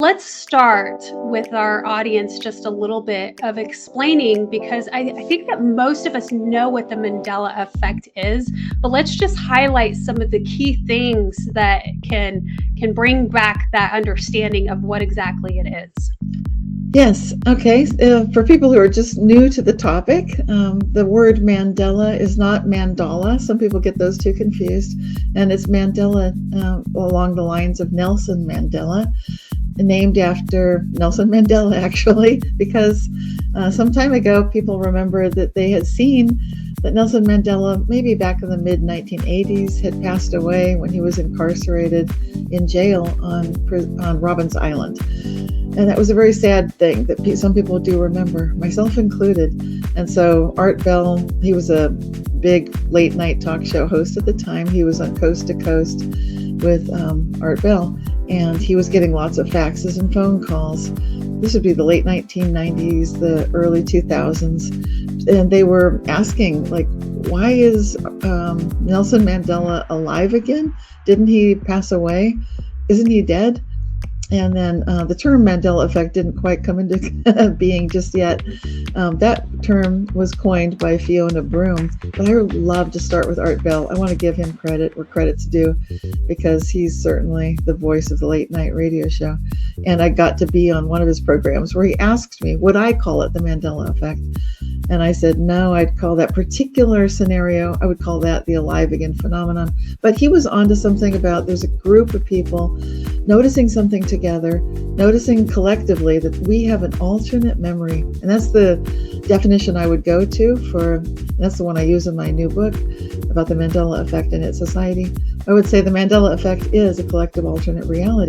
Let's start with our audience just a little bit of explaining, because I think that most of us know what the Mandela Effect is, but let's just highlight some of the key things that can bring back that understanding of what exactly it is. Yes. Okay. For people who are just new to the topic, the word Mandela is not mandala. Some people get those two confused. And it's Mandela along the lines of Nelson Mandela, named after Nelson Mandela, actually, because some time ago, people remember that they had seen that Nelson Mandela, maybe back in the mid-1980s, had passed away when he was incarcerated in jail on Robben Island. And that was a very sad thing that some people do remember, myself included. And so Art Bell, he was a big late night talk show host at the time. He was on Coast to Coast with Art Bell, and he was getting lots of faxes and phone calls. This would be the late 1990s, the early 2000s. And they were asking, like, why is Nelson Mandela alive again? Didn't he pass away? Isn't he dead? And then the term Mandela Effect didn't quite come into being just yet. That term was coined by Fiona Broome, but I would love to start with Art Bell. I want to give him credit where credit's due, because he's certainly the voice of the late night radio show. And I got to be on one of his programs where he asked me, would I call it the Mandela Effect? And I said, no, I'd call that particular scenario, I would call that the alive again phenomenon. But he was onto something about there's a group of people noticing something together, noticing collectively that we have an alternate memory. And that's the definition I would go to that's the one I use in my new book about the Mandela Effect and its society. I would say the Mandela Effect is a collective alternate reality.